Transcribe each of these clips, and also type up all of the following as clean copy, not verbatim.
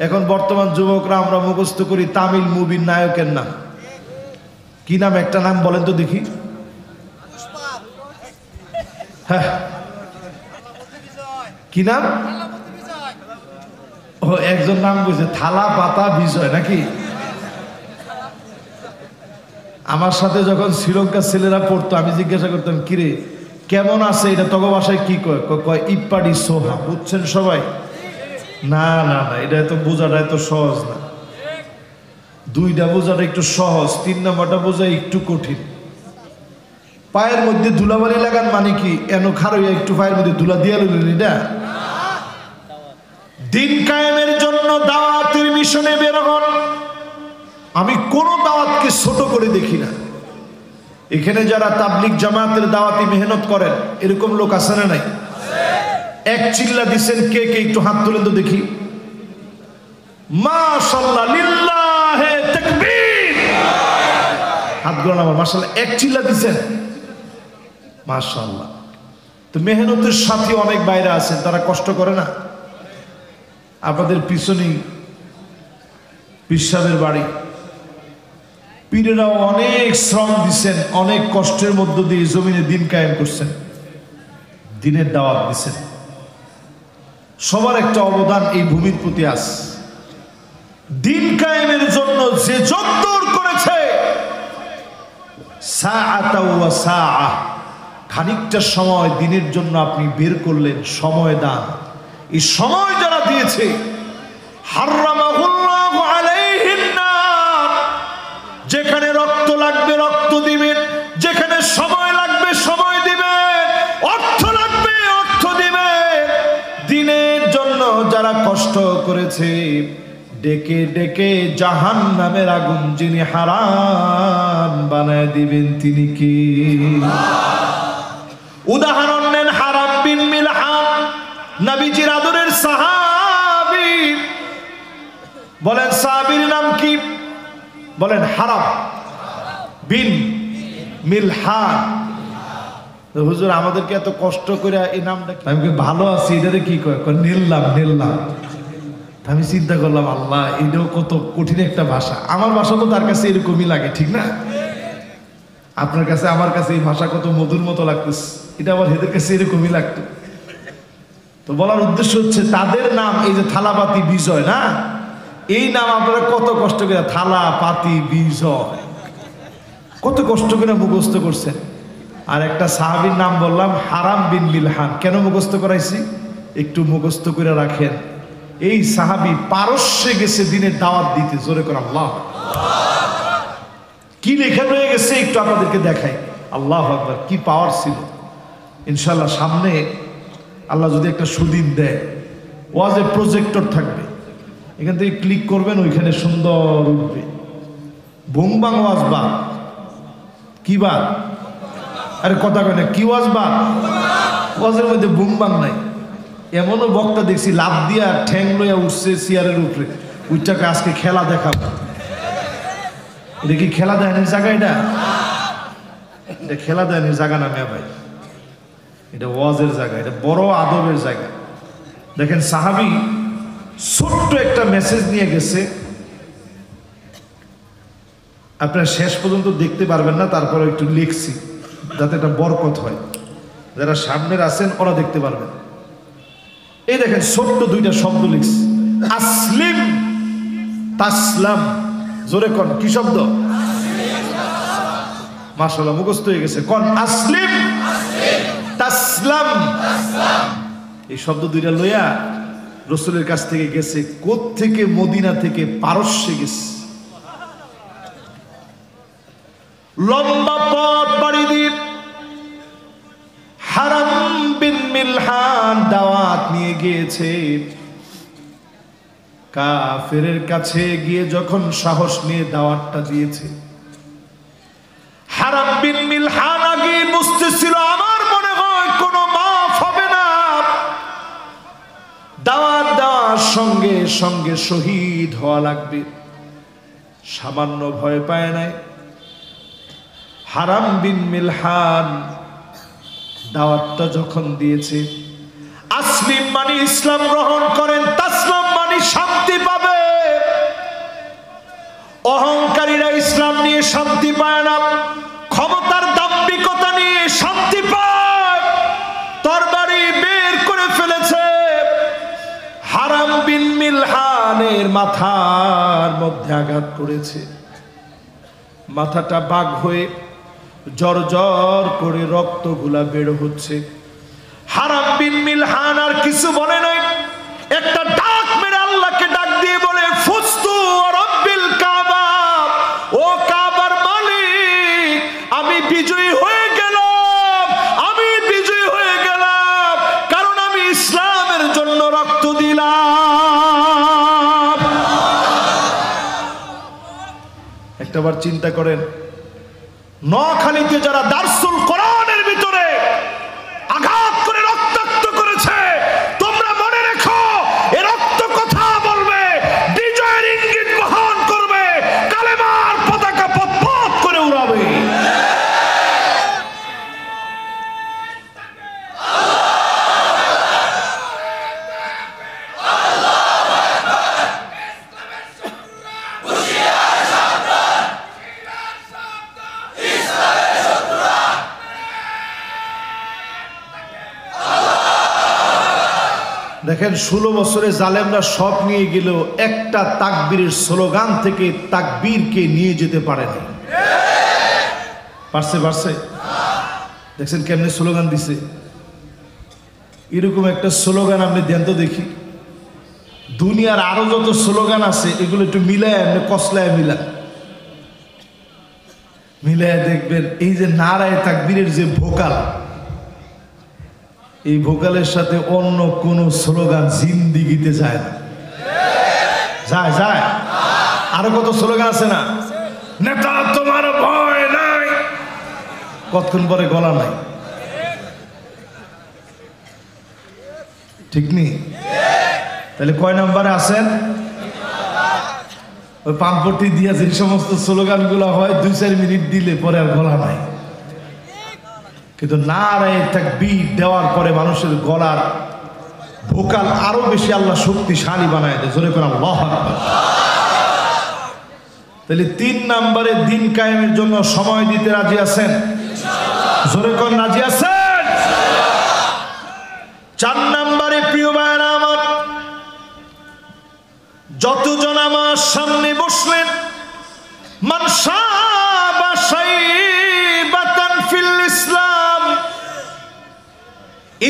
এখন বর্তমান যুবকরা আমরা মুখস্থ করি তামিল মুভির নায়কের নাম। কি নাম? একটা নাম বলেন তো দেখি। হ্যাঁ, কি নাম? ও, একজন নাম বুঝে, থালা পাতা বিজয় নাকি? আমার সাথে যখন শ্রীলঙ্কার ছেলেরা পড়তো আমি জিজ্ঞাসা করতাম, কিরে কেমন আছে এটা তগো ভাষায় কি কয়? কয় ইপ্পাডি সোহা। বুঝছেন সবাই? না না না, এটা এত বোঝাটা এত সহজ না। দুইটা বোঝাটা একটু সহজ, 3 নম্বরটা বোঝা একটু কঠিন। পায়ের মধ্যে ধুলাবালি লাগান মানে কি? এন খারইয়া একটু পায়ের মধ্যে ধুলা দিয়া লইলেন এটা? দিন কায়েমের জন্য দাওয়াতের মিশনে বের হন। আমি কোন দাওয়াতকে ছোট করে দেখি না। এখানে যারা তাবলিগ জামাতের দাওয়াতি মেহনত করেন এরকম লোক আছে না নাই? এক চিল্লা দিচ্ছেন কে কে? একটু হাত তুলেন তো দেখি। মাশাআল্লাহ, লিল্লাহে তাকবীর। হাত গুলো আমার মাশাআল্লাহ, এক চিল্লা দিচ্ছেন, মাশাআল্লাহ। তো মেহনতের সাথে অনেক বাইরে আছেন, তারা কষ্ট করে না? আপনাদের পিছনেই পিসাবের বাড়ি, পীরেরাও অনেক শ্রম দিচ্ছেন, অনেক কষ্টের মধ্য দিয়ে জমিনে দিন কায়েম করছেন, দিনের দাওয়াত দিচ্ছেন। সবার একটা অবদান এই ভূমির প্রতি আছে। দিন কায়েমের জন্য যে যদ্দূর করেছে, সাআতাও ওয়া সাআ, খানিকটা সময় দিনের জন্য আপনি বের করলেন, সময় দান। এই সময় যারা দিয়েছে, হারামাহুল্লাহু আলাইহিন নার, যেখানে রক্ত লাগবে রক্ত দিবেন, যেখানে সময় লাগবে সময় দিবেন, অর্থ লাগবে অর্থ দিবেন। দিনের জন্য যারা কষ্ট করেছে, ডেকে ডেকে জাহান্নামের আগুন যিনি হারাম বানায় দিবেন তিনি কি? উদাহরণ নেন হারাম বিন মিলহান, নবীজির আদরের সাহাবী। বলেন সাহাবীর নাম কি? বলেন হারাম বিন মিলহান। হুজুর আমাদেরকে এত কষ্ট করে এই নামটা, আমি ভালো আছি এটারে কি কয়? নিলাম নিলাম। আমি চিন্তা করলাম, আল্লাহ এটাও কত কঠিন একটা ভাষা। আমার ভাষা তো তার কাছে এরকমই লাগে, ঠিক না? আপনার কাছে আমার কাছে এই ভাষা কত মধুর মতো লাগতেছে, এটা আবার এদের কাছে এরকমই লাগতো। তো বলার উদ্দেশ্য হচ্ছে তাদের নাম এই যে থালাপাতি বিজয় না, এই নাম আপনারা কত কষ্ট করে, থালা পাতি বিজয়, কত কষ্ট করে মুখস্থ করছেন। আর একটা সাহাবীর নাম বললাম হারাম বিন মিলহান। কেন মুখস্থ করাইছি? একটু মুখস্থ করে রাখেন। এই সাহাবী পারস্যে গেছে দিনের দাওয়াত দিতে। জোরে করে আল্লাহ। কি লেখা রয়ে গেছে একটু আপনাদেরকে দেখাই। আল্লাহু আকবার, কি পাওয়ার ছিল। ইনশাআল্লাহ সামনে আল্লাহ যদি একটা সুদিন দেয়, ওয়াজে প্রজেক্টর থাকবে, এখান থেকে ক্লিক করবেন, ওইখানে সুন্দর উঠবে বুংবাং ওয়াজ বা কি বা, আরে কথা কয় না, কি ওয়াজ বা? ওয়াজের মধ্যে বুংবাং নাই। এমনও বক্তা দেখছি লাভ দিয়া ঠ্যাং লইয়া উঠছে চেয়ারের উপরে, ওইটাকে আজকে খেলা দেখাবো। এটা কি খেলা দেয়নি জায়গা? এটা খেলা দেয়নি জায়গা না মেয়া ভাই, এটা ওয়াজের জায়গা, এটা বড় আদবের জায়গা। দেখেন সাহাবী ছোট্ট একটা মেসেজ নিয়ে গেছে, আপনারা শেষ পর্যন্ত দেখতে পারবেন না, তারপরে একটু লিখছি যাতে একটা বরকত হয়। যারা সামনের আছেন ওরা দেখতে পারবেন। এই দেখেন ছোট্ট 2টা শব্দ লিখছি, আসলিম তাসলাম। জোরে কোন কি শব্দ? মাশাআল্লাহ মুখস্থ হয়ে গেছে। কোন? আসলিম তাসলাম। এই শব্দ 2টা লইয়া রাসূলের কাছ থেকে গেছে। কোত্থেকে? মদিনা থেকে পারস্যে গেছে। লম্বা পথ পাড়ি দিয়ে হারাম বিন মিলহান দাওয়াত নিয়ে গিয়েছে। কাফেরের কাছে গিয়ে যখন সাহস নিয়ে দাওয়াতটা দিয়েছে, হারাম বিন মিলহান আগে বুঝতেছিল আমার মনে হয় কোনো মাফ হবে না, দাওয়াত দেওয়ার সঙ্গে সঙ্গে শহীদ হওয়া লাগবে। সামান্য ভয় পায় নাই। হারাম বিন মিলহান দাওয়াতটা যখন দিয়েছে, আসলিম মানে ইসলাম গ্রহণ করেন, তাসলাম মানে শান্তি পাবে, শান্তি পায় না, ক্ষমতার দাম্ভিকতা নিয়ে শান্তি পায়, তরবারি বের করে ফেলেছে। হারাম বিন মিলহানের মাথার মধ্যে আঘাত করেছে, মাথাটা বাঘ হয়ে জর্জর করে রক্তগুলা বের হচ্ছে। হারাম বিন মিলহান আর কিছু বলে নাই, একটা ডাক মেরে আল্লাহকে ডাক দিয়ে বলে, ফুস্তু রাব্বিল কাবা, ও কাবার মালিক, আমি বিজয়ী হয়ে গেলাম, আমি বিজয়ী হয়ে গেলাম, কারণ আমি ইসলামের জন্য রক্ত দিলাম। একটাবার চিন্তা করেন, নোয়াখালীতে যারা দারসুল কোরআনের ভিতরে আঘাত করে রক্তাক্ত করেছে, তোমরা মনে রেখো, এ রক্ত কথা বলবে, বিজয়ের ইঙ্গিত বহন করবে, কালেমার পতাকা পথ করে উড়াবে। দেখেন 16 বছরে জালেমরা সব নিয়ে গেল, একটা তাকবীরের স্লোগান থেকে তাকবীরকে নিয়ে যেতে পারে না। পারছে? দেখছেন কেমনে স্লোগান দিছে? এরকম একটা স্লোগান আপনি দেন তো দেখি। দুনিয়ার আরো যত স্লোগান আছে এগুলো একটু মিলায়, আপনি কসলায় মিলায় দেখবেন, এই যে নারায়ে তাকবীরের যে ভোকাল, এই ভোকালের সাথে অন্য কোন স্লোগান জিন্দিগিতে যায় না। যায় আরো কত স্লোগান আছে না, নেতা তোমার ভয় নাই, কতক্ষণ পরে গলা নাই। ঠিক নেই? তাহলে কয় নম্বরে আছেন? ওই পাম্পটি দিয়া যে সমস্ত স্লোগান গুলো হয় 2-4 মিনিট দিলে পরে আর গলা নাই। কিন্তু নারায়ে তাকবীর দেওয়ার পরে মানুষের গলার ভোকাল আরো বেশি আল্লাহ শক্তিশালী বানায় দেয়। জোরে করে আল্লাহু আকবার। তাহলে 3 নম্বরে দিন কায়েমের জন্য সময় দিতে রাজি আছেন? জোরে করে রাজি আছেন? 4 নম্বরে প্রিয় ভাইরা আমার, যতজন আমার সামনে বসলেন, মান শাবা শাইবাতান ফিল ইসলাম,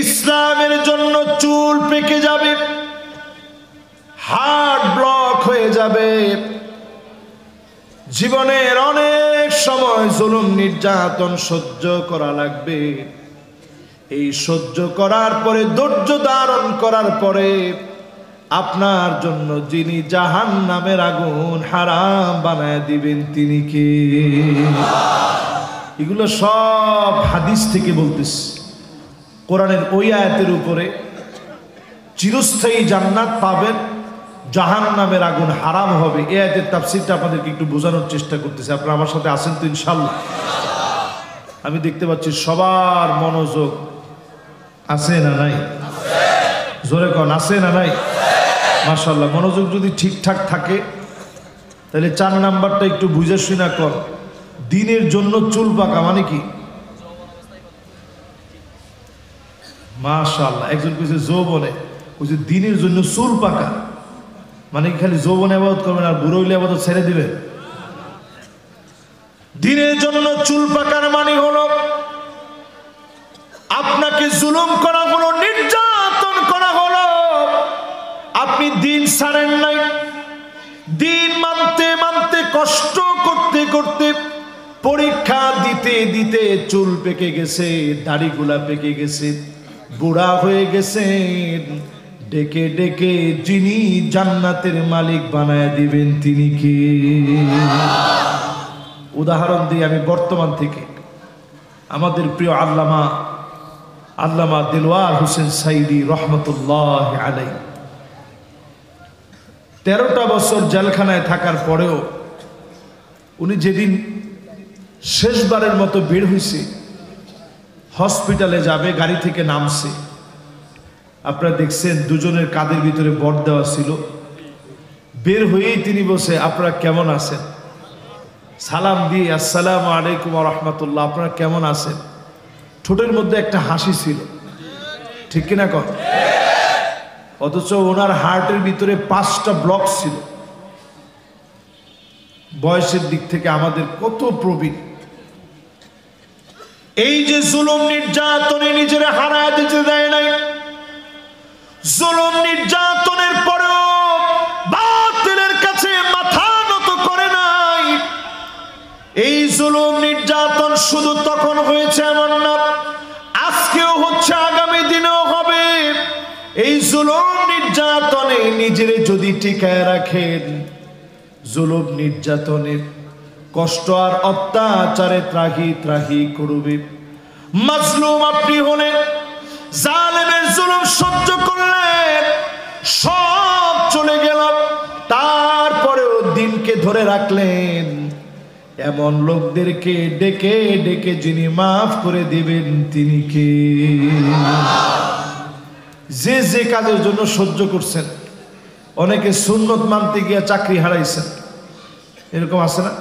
ইসলামের জন্য চুল পেকে যাবে, হার্ট ব্লক হয়ে যাবে, জীবনের অনেক সময় জুলুম নির্যাতন সহ্য করা লাগবে। এই সহ্য করার পরে, ধৈর্য ধারণ করার পরে আপনার জন্য যিনি জাহান্নামের আগুন হারাম বানায় দিবেন তিনি কে? এগুলো সব হাদিস থেকে বলতেছি। কোরআনের ওই আয়াতের উপরে চিরস্থায়ী জান্নাত পাবেন, জাহান্নামের আগুন হারাম হবে, এই আয়াতের তাফসীরটা আপনাদেরকে একটু বোঝানোর চেষ্টা করতেছি। আপনারা আমার সাথে আছেন তো ইনশাআল্লাহ? আমি দেখতে পাচ্ছি সবার মনোযোগ আছে না নাই? জোরে কোন আছে না নাই? মাশাআল্লাহ। মনোযোগ যদি ঠিকঠাক থাকে তাহলে 4 নাম্বারটা একটু বুঝে শুনা কর। দিনের জন্য চুল পাকা মানে কি? মাশাআল্লাহ। একজন কইছে যৌবনে, কইছে দিনের জন্য চুল পাকা মানে কি খালি যৌবনে ইবাদত করবেন আর বুড়ো হইলে ইবাদত ছেড়ে দিবেন? দিনের জন্য চুল পাকার মানে হলো আপনাকে জুলুম করা হলো, নির্যাতন করা হলো, আপনি দিন ছাড়েন নাই, দিন মানতে মানতে, কষ্ট করতে করতে, পরীক্ষা দিতে দিতে চুল পেকে গেছে, দাড়িগুলা পেকে গেছে, বুড়া হয়ে গেছেন, ডেকে ডেকে যিনি জান্নাতের মালিক বানায় দিবেন তিনি কি? উদাহরণ দিই আমি বর্তমান থেকে। আমাদের প্রিয় আল্লামা দিলওয়ার হোসেন সাইদি রহমতুল্লাহ আলাইহি 13টা বছর জেলখানায় থাকার পরেও উনি যেদিন শেষবারের মতো বের হয়েছে, হসপিটালে যাবে, গাড়ি থেকে নামছে, আপনারা দেখছেন দুজনের কাঁধের ভিতরে বর দেওয়া ছিল। বের হয়েই তিনি বসে, আপনারা কেমন আছেন? সালাম দিয়ে আসসালামু আলাইকুম ওয়া রাহমাতুল্লাহ, আপনারা কেমন আছেন? ঠোঁটের মধ্যে একটা হাসি ছিল, ঠিক কিনা কর? অথচ ওনার হার্টের ভিতরে 5টা ব্লক ছিল। বয়সের দিক থেকে আমাদের কত প্রবীণ। এই যে জুলুম নির্যাতনে নিজের হারায় দিতে দেয় নাই, জুলুম নির্যাতনের পরেও বাতিলের কাছে মাথা নত করে নাই। এই জুলুম নির্যাতন শুধু তখন হয়েছে এমন না, আজকেও হচ্ছে, আগামী দিনেও হবে। এই জুলুম নির্যাতনে নিজেরে যদি টিকায় রাখেন, জুলুম নির্যাতনের কষ্ট আর অত্যাচারে ত্রাহি ত্রাহি করবে। মাজলুম আপনি হলেন, জালেমের জুলুম সহ্য করলেন, সব চলে গেল, তারপরেও দিনকে ধরে রাখলেন। এমন লোকদেরকে ডেকে ডেকে যিনি মাফ করে দিবেন তিনি কে? যে যে কাজের জন্য সহ্য করছেন, অনেকে সুন্নত মানতে গিয়ে চাকরি হারাইছেন, এরকম আছে না?